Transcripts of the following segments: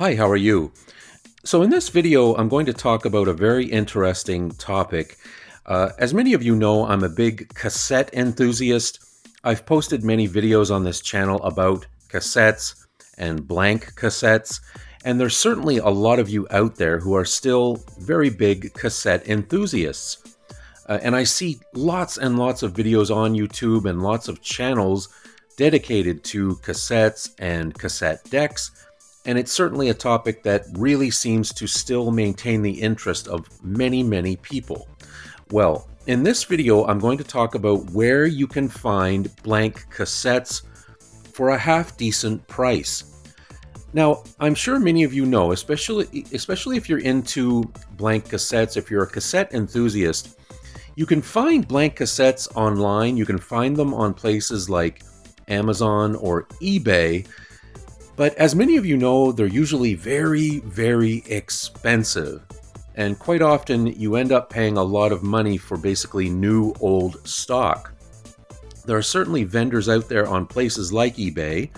Hi, how are you? So in this video, I'm going to talk about a very interesting topic. As many of you know, I'm a big cassette enthusiast. I've posted many videos on this channel about cassettes and blank cassettes, and there's certainly a lot of you out there who are still very big cassette enthusiasts. And I see lots and lots of videos on YouTube and lots of channels dedicated to cassettes and cassette decks. And it's certainly a topic that really seems to still maintain the interest of many, many people. Well, in this video, I'm going to talk about where you can find blank cassettes for a half-decent price. Now, I'm sure many of you know, especially if you're into blank cassettes, if you're a cassette enthusiast, you can find blank cassettes online. You can find them on places like Amazon or eBay. But as many of you know, they're usually very, very expensive. And quite often you end up paying a lot of money for basically new old stock. There are certainly vendors out there on places like eBay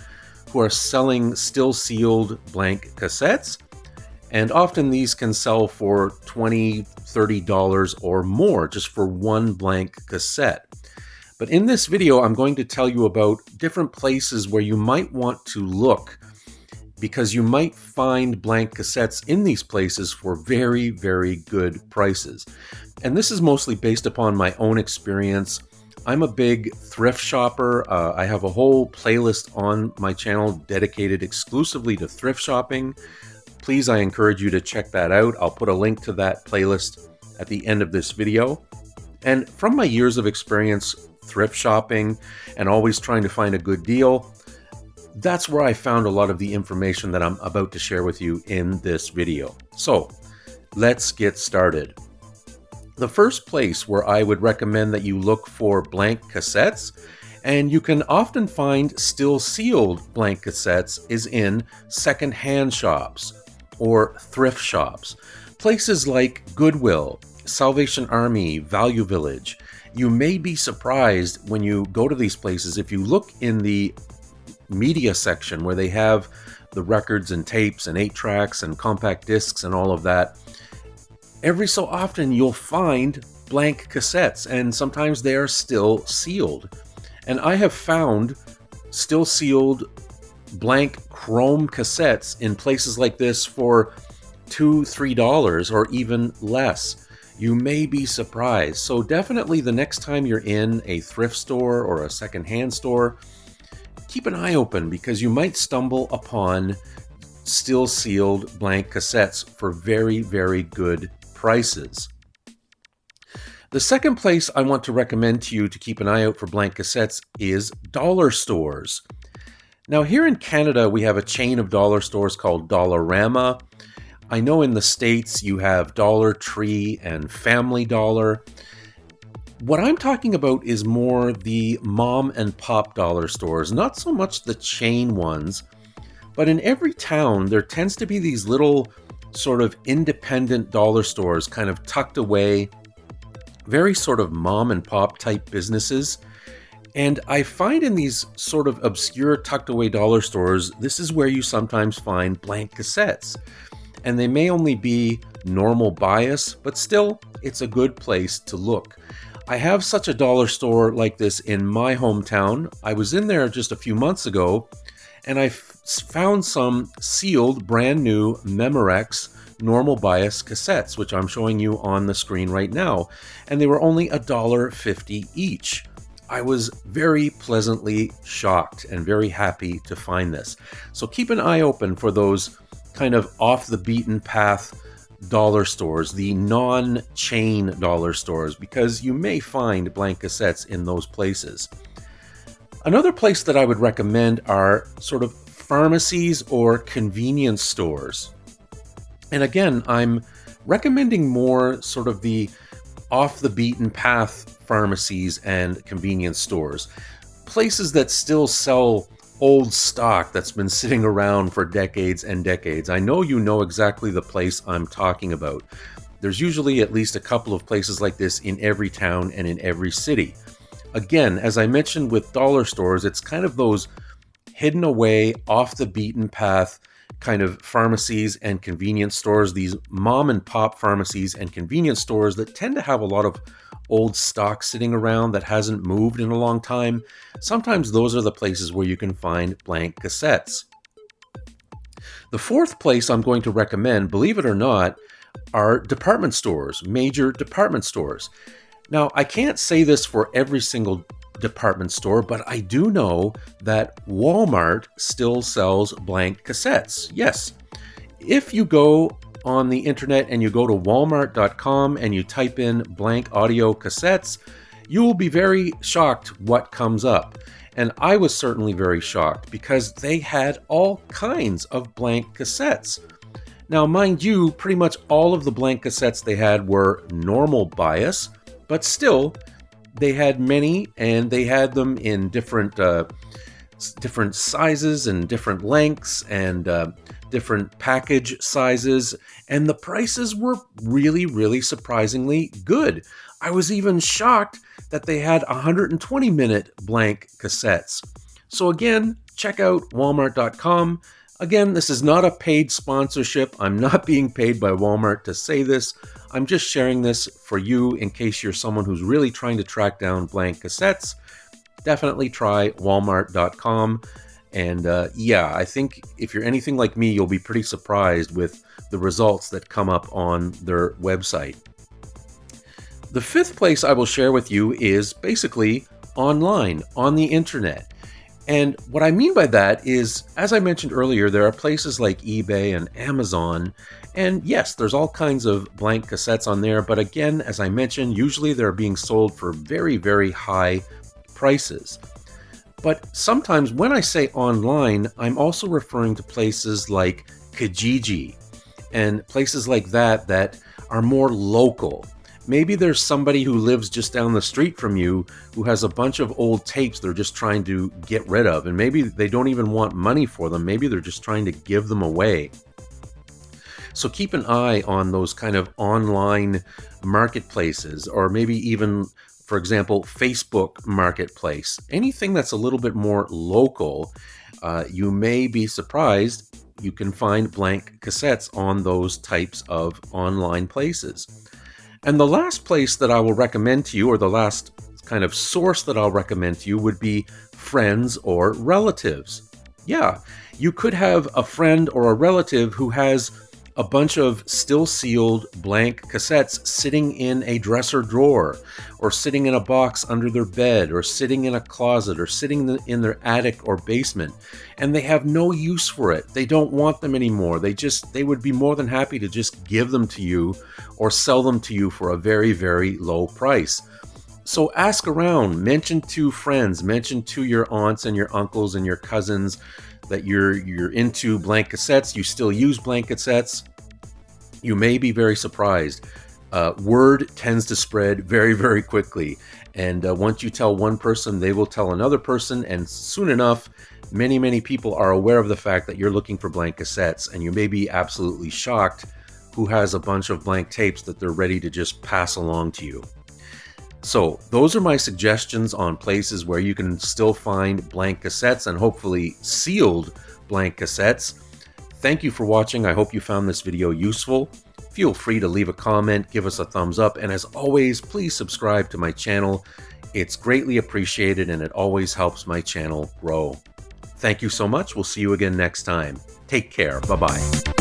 who are selling still sealed blank cassettes. And often these can sell for $20, $30 or more just for one blank cassette. But in this video, I'm going to tell you about different places where you might want to look, because you might find blank cassettes in these places for very, very good prices. And this is mostly based upon my own experience. I'm a big thrift shopper. I have a whole playlist on my channel dedicated exclusively to thrift shopping. Please, I encourage you to check that out. I'll put a link to that playlist at the end of this video. And from my years of experience thrift shopping and always trying to find a good deal, that's where I found a lot of the information that I'm about to share with you in this video. So let's get started. The first place where I would recommend that you look for blank cassettes, and you can often find still sealed blank cassettes, is in secondhand shops or thrift shops. Places like Goodwill, Salvation Army, Value Village. You may be surprised when you go to these places, if you look in the media section where they have the records and tapes and 8-tracks and compact discs and all of that, every so often you'll find blank cassettes, and sometimes they are still sealed. And I have found still sealed blank chrome cassettes in places like this for $2, $3 or even less. You may be surprised. So definitely the next time you're in a thrift store or a secondhand store, keep an eye open, because you might stumble upon still sealed blank cassettes for very, very good prices. The second place I want to recommend to you to keep an eye out for blank cassettes is dollar stores. Now, here in Canada, we have a chain of dollar stores called Dollarama. I know in the States you have Dollar Tree and Family Dollar. What I'm talking about is more the mom and pop dollar stores, not so much the chain ones, but in every town there tends to be these little sort of independent dollar stores kind of tucked away, very sort of mom and pop type businesses. And I find in these sort of obscure tucked away dollar stores, this is where you sometimes find blank cassettes. And they may only be normal bias, but still, it's a good place to look. I have such a dollar store like this in my hometown. I was in there just a few months ago, and I found some sealed, brand new Memorex normal bias cassettes, which I'm showing you on the screen right now, and they were only $1.50 each. I was very pleasantly shocked and very happy to find this. So keep an eye open for those kind of off the beaten path dollar stores, the non-chain dollar stores, because you may find blank cassettes in those places. Another place that I would recommend are sort of pharmacies or convenience stores. And again, I'm recommending more sort of the off the beaten path pharmacies and convenience stores. Places that still sell old stock that's been sitting around for decades and decades. I know you know exactly the place I'm talking about. There's usually at least a couple of places like this in every town and in every city. Again, as I mentioned with dollar stores, it's kind of those hidden away, off the beaten path kind of pharmacies and convenience stores, these mom and pop pharmacies and convenience stores that tend to have a lot of old stock sitting around that hasn't moved in a long time. Sometimes those are the places where you can find blank cassettes. The fourth place I'm going to recommend, believe it or not, are department stores, major department stores. Now, I can't say this for every single department store, but I do know that Walmart still sells blank cassettes. Yes, if you go on the internet and you go to walmart.com and you type in blank audio cassettes, you will be very shocked what comes up. And I was certainly very shocked because they had all kinds of blank cassettes. Now, mind you, pretty much all of the blank cassettes they had were normal bias, but still, they had many, and they had them in different sizes and different lengths and different package sizes, and the prices were really, really surprisingly good. I was even shocked that they had 120-minute blank cassettes. So again, check out walmart.com. Again, this is not a paid sponsorship. I'm not being paid by Walmart to say this. I'm just sharing this for you in case you're someone who's really trying to track down blank cassettes. Definitely try walmart.com. And yeah, I think if you're anything like me, you'll be pretty surprised with the results that come up on their website. The fifth place I will share with you is basically online, on the internet. And what I mean by that is, as I mentioned earlier, there are places like eBay and Amazon. And yes, there's all kinds of blank cassettes on there. But again, as I mentioned, usually they're being sold for very, very high prices. But sometimes when I say online, I'm also referring to places like Kijiji and places like that that are more local. Maybe there's somebody who lives just down the street from you who has a bunch of old tapes they're just trying to get rid of, and maybe they don't even want money for them. Maybe they're just trying to give them away. So keep an eye on those kind of online marketplaces, or maybe even, for example, Facebook Marketplace. Anything that's a little bit more local, you may be surprised you can find blank cassettes on those types of online places. And the last place that I will recommend to you, or the last kind of source that I'll recommend to you, would be friends or relatives. Yeah, you could have a friend or a relative who has a bunch of still sealed blank cassettes sitting in a dresser drawer, or sitting in a box under their bed, or sitting in a closet, or sitting in their attic or basement, and they have no use for it. They don't want them anymore. They would be more than happy to just give them to you or sell them to you for a very, very low price. So ask around, mention to friends, mention to your aunts and your uncles and your cousins that you're into blank cassettes, you still use blank cassettes. You may be very surprised. Word tends to spread very, very quickly. And once you tell one person, they will tell another person. And soon enough, many, many people are aware of the fact that you're looking for blank cassettes. And you may be absolutely shocked who has a bunch of blank tapes that they're ready to just pass along to you. So those are my suggestions on places where you can still find blank cassettes and hopefully sealed blank cassettes. Thank you for watching. I hope you found this video useful. Feel free to leave a comment, give us a thumbs up, and as always, please subscribe to my channel. It's greatly appreciated and it always helps my channel grow. Thank you so much. We'll see you again next time. Take care. Bye-bye.